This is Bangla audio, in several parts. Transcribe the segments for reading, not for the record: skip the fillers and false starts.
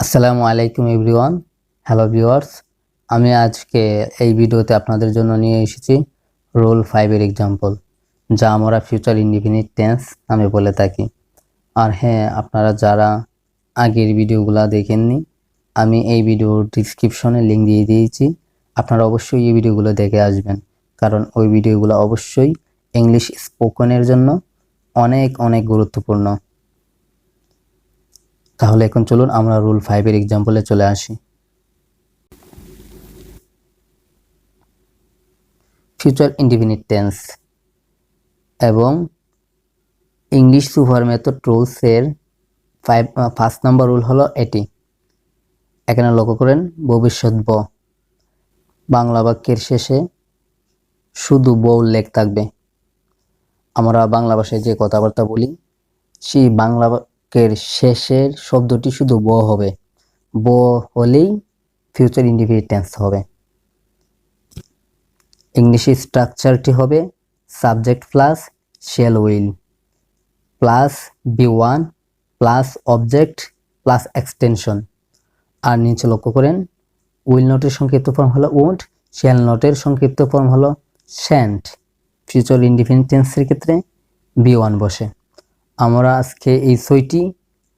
আসসালামু আলাইকুম এভরিওয়ান। হ্যালো ভিউয়ার্স, আমি আজকে এই ভিডিওতে আপনাদের জন্য নিয়ে এসেছি রোল 5 এর এক্সাম্পল, যা আমরা ফিউচার ইনডিফিনিট টেন্স নামে বলে থাকি। আর হ্যাঁ, আপনারা যারা আগের ভিডিওগুলো দেখেননি, আমি এই ভিডিওর ডিসক্রিপশনে লিঙ্ক দিয়ে দিয়েছি। আপনারা অবশ্যই এই ভিডিওগুলো দেখে আসবেন, কারণ ওই ভিডিওগুলো অবশ্যই ইংলিশ স্পোকেনের জন্য অনেক অনেক গুরুত্বপূর্ণ। তাহলে এখন চলুন আমরা রুল 5 এর এক্সাম্পলে চলে আসি। ফিউচার ইনডিফিনিট টেন্স এবং ইংলিশ সুপার মেথড রুলস এর 5 নম্বর রুল হলো এটি। এখানে লক্ষ্য করেন, ভবিষ্যৎ ব বাংলা বাক্যের শেষে শুধু ব উল্লেখ থাকবে। আমরা বাংলা ভাষায় যে কথাবার্তা বলি, সেই বাংলা বাক্যের শেষের শব্দটি শুধু ব হবে। ব হলেই ফিউচার ইনডিফিনিট টেন্স হবে। ইংলিশে স্ট্রাকচারটি হবে subject plus shall will plus বি1 প্লাস অবজেক্ট প্লাস এক্সটেনশন। আর নিচে লক্ষ্য করেন, উইল নটের সংক্ষিপ্ত ফর্ম হলো উড, শ্যাল নটের সংক্ষিপ্ত ফর্ম হলো শ্যান্ট। ফিউচার ইনডিফিনিট টেন্সের ক্ষেত্রে বি1 বসে। আমরা আজকে এই 6টি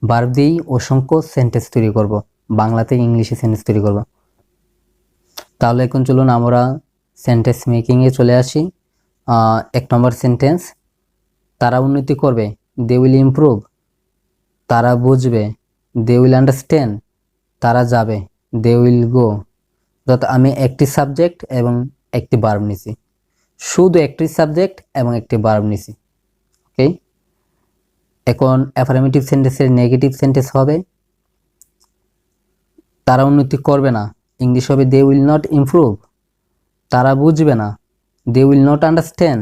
ভার্ব দিয়েই অসংখ্য সেন্টেন্স তৈরি করব, বাংলাতে ইংলিশে সেন্টেন্স তৈরি করব। তাহলে এখন চলুন আমরা সেন্টেন্স মেকিংয়ে চলে আসি। 1 নম্বর সেন্টেন্স, তারা উন্নতি করবে, দে উইল ইমপ্রুভ। তারা বুঝবে, দে উইল আন্ডারস্ট্যান্ড। তারা যাবে, দে উইল গো। অর্থাৎ আমি একটি সাবজেক্ট এবং একটি ভার্ব নিছি, শুধু একটি সাবজেক্ট এবং একটি ভার্ব নিছি। ওকে, এখন অ্যাফার্মেটিভ সেন্টেন্সের নেগেটিভ সেন্টেন্স হবে তারা উন্নতি করবে না, ইংলিশ হবে দে উইল নট ইমপ্রুভ। তারা বুঝবে না, দে উইল নট আন্ডারস্ট্যান্ড।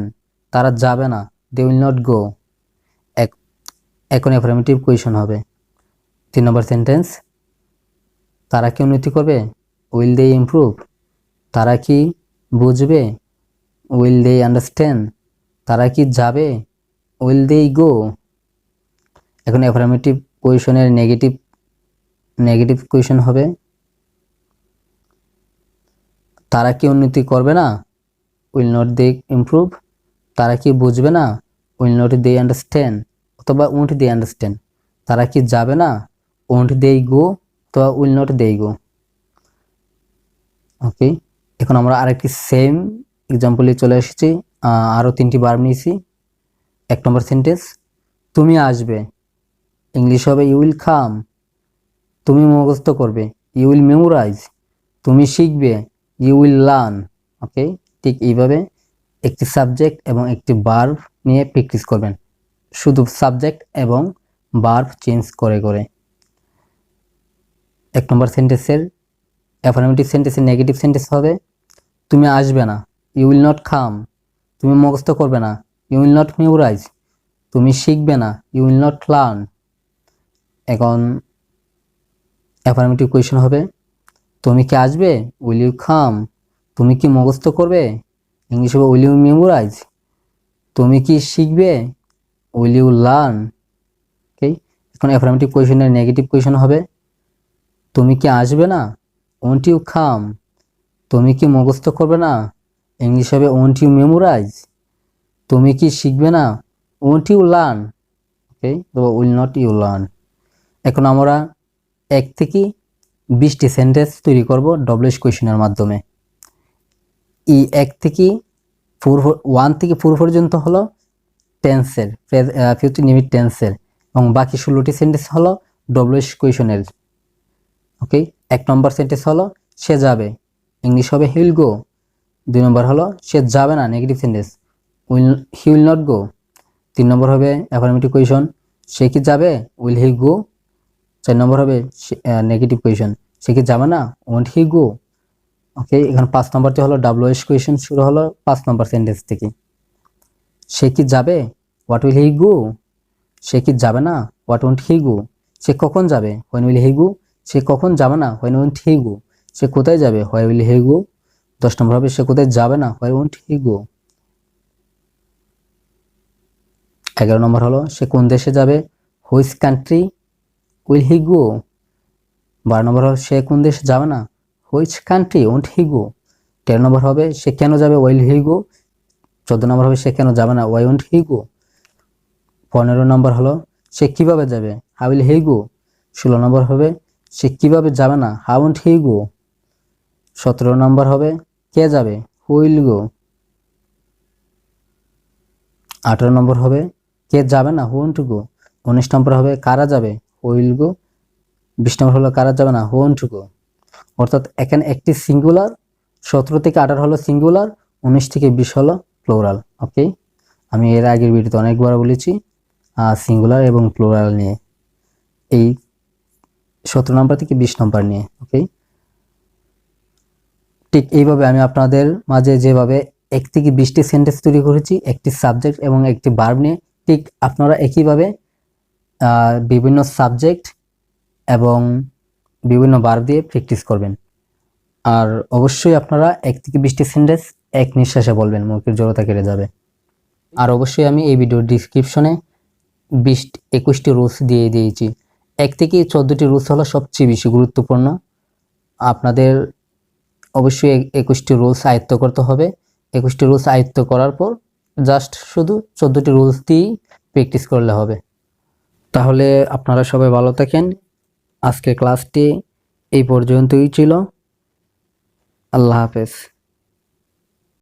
তারা যাবে না, দে উইল নট গো। এখন অ্যাফার্মেটিভ কোয়েশন হবে 3 নম্বর সেন্টেন্স, তারা কি উন্নতি করবে, উইল দে ইমপ্রুভ। তারা কি বুঝবে, উইল দে আন্ডারস্ট্যান্ড। তারা কি যাবে, উইল দে গো। এখন অ্যাফার্মেটিভ কোয়েশনের নেগেটিভ কোয়েশন হবে তারা কি উন্নতি করবে না, উইল নট দে ইমপ্রুভ। তারা কি বুঝবে না, উইল নট দে আন্ডারস্ট্যান্ড অথবা ওন্ট দে আন্ডারস্ট্যান্ড। তারা কি যাবে না, ওন্ট দে গো অথবা উইল নট দে গো। ওকে, এখন আমরা আরেকটি সেম এক্সাম্পলে চলে এসেছি। আরও 3টি ভার্ব নিয়েছি। 1 নম্বর সেন্টেন্স, তুমি আসবে, ইংলিশ হবে ইউ উইল কাম। তুমি মুখস্থ করবে, ইউ উইল মেমোরাইজ। তুমি শিখবে, ইউ উইল লার্ন। ওকে, ঠিক এইভাবে একটি সাবজেক্ট এবং একটি ভার্ব নিয়ে প্র্যাকটিস করবেন, শুধু সাবজেক্ট এবং ভার্ব চেঞ্জ করে করে। 1 নম্বর সেন্টেন্সের অ্যাফার্মেটিভ সেন্টেন্সের নেগেটিভ সেন্টেন্স হবে তুমি আসবে না, ইউ উইল নট কাম। তুমি মুখস্থ করবে না, ইউ উইল নট মেমোরাইজ। তুমি শিখবে না, ইউ উইল নট লার্ন। এখন অ্যাফার্মেটিভ কোয়েশন হবে তুমি কি আসবে, উইল ইউ কাম। তুমি কি মুখস্থ করবে, ইংলিশ হবে উইল ইউ মেমোরাইজ। তুমি কি শিখবে, উইল ইউ লার্ন। ওকে, এখন অ্যাফার্মেটিভ কোয়েশনের নেগেটিভ কোয়েশন হবে তুমি কি আসবে না, ওন্ট ইউ কাম। তুমি কি মুখস্থ করবে না, ইংলিশ হবে ওন্ট ইউ মেমোরাইজ। তুমি কি শিখবে না, won't you learn. Okay, will not you learn. এখন আমরা 1 থেকে 20টি সেন্টেন্স তৈরি করব ডব্লিউএইচ কোয়েশনের মাধ্যমে। 1 থেকে 4 পর্যন্ত হলো টেন্সের, ফিউচার ইনডিফিনিট টেন্সের, এবং বাকি 16টি সেন্টেন্স হলো ডব্লিউএইচ কোয়েশনের। ওকে, 1 নম্বর সেন্টেন্স হলো সে যাবে, ইংলিশ হবে হি উইল গো। 2 নম্বর হলো সে যাবে না, negative sentence, he will not go. 3 নম্বর হবে অ্যাফার্মেটিভ কোয়েশন, সে কি যাবে, উইল হি গো। 4 নম্বর হবে নেগেটিভ কোয়েশন, সে কি যাবে না, ওন্ট হি গো। ওকে, এখানে 5 নম্বরটি হলো ডব্লিউএইচ কোয়েশন, শুরু হলো 5 নম্বর সেন্টেন্স থেকে। সে কি যাবে, হোয়াট উইল হি গো। সে কি যাবে না, হোয়াট ওন্ট হি গো। সে কখন যাবে, হোয়েন উইল হি গো। সে কখন যাবে না, হোয়েন ওন্ট হি গো। সে কোথায় যাবে, হোয়ার উইল হি গো। 10 নম্বর হবে সে কোথায় যাবে না, হোয়ার ওন্ট হি গো। 11 নম্বর হলো সে কোন দেশে যাবে, হুইচ কান্ট্রি উইল হি গো। 12 নম্বর হবে সে কোন দেশে যাবে না, হুইচ কান্ট্রি ওন্ট হি গো। 13 নম্বর হবে সে কেন যাবে, ওয়াইল হি গো। 14 নম্বর হবে সে কেন যাবে না, ওয়াই ওন্ট হি গো। 15 নম্বর হলো সে কিভাবে যাবে, হাউ উইল হি গো। 16 নম্বর হবে সে কিভাবে যাবে না, হাউ ওন্ট হি গো। 17 নম্বর হবে কে যাবে, হু উইল গো। 18 নম্বর হবে কে যাবে না, হু ওন্ট গো। 19 নম্বর হবে কারা যাবে, হু উইল গো। 20 নম্বর হলো কারা যাবে না, হু ওন্ট গো। অর্থাৎ এখানে একটি সিঙ্গুলার, 17 থেকে 18 হলো সিঙ্গুলার, 19 থেকে 20 হলো প্লুরাল। ওকে, আমি এর আগের ভিডিওতে অনেকবার বলেছি সিঙ্গুলার এবং প্লুরাল নিয়ে, এই 17 নম্বর থেকে 20 নম্বর নিয়ে। ওকে, ঠিক এইভাবে আমি আপনাদের মাঝে যেভাবে 1 থেকে 20টি সেন্টেন্স তৈরি করেছি একটি সাবজেক্ট এবং একটি ভার্ব নিয়ে, ঠিক আপনারা একইভাবে বিভিন্ন সাবজেক্ট এবং বিভিন্ন ভার্ব দিয়ে প্র্যাকটিস করবেন। আর অবশ্যই আপনারা 1 থেকে 20টি সেন্টেন্স এক নিঃশ্বাসে বলবেন, মুখের জড়তা কেটে যাবে। আর অবশ্যই আমি এই ভিডিওর ডিসক্রিপশনে 21টি রুলস দিয়ে দিয়েছি। 1 থেকে 14টি রুলস হলো সবচেয়ে বেশি গুরুত্বপূর্ণ। আপনাদের অবশ্যই 21টি রুলস আয়ত্ত করতে হবে। 21টি রুলস আয়ত্ত করার পর জাস্ট শুধু 14টি রুলস দিয়েই প্র্যাকটিস করলে হবে। তাহলে আপনারা সবাই ভালো থাকেন। আজকের ক্লাসটি এই পর্যন্তই ছিল। আল্লাহ হাফেজ।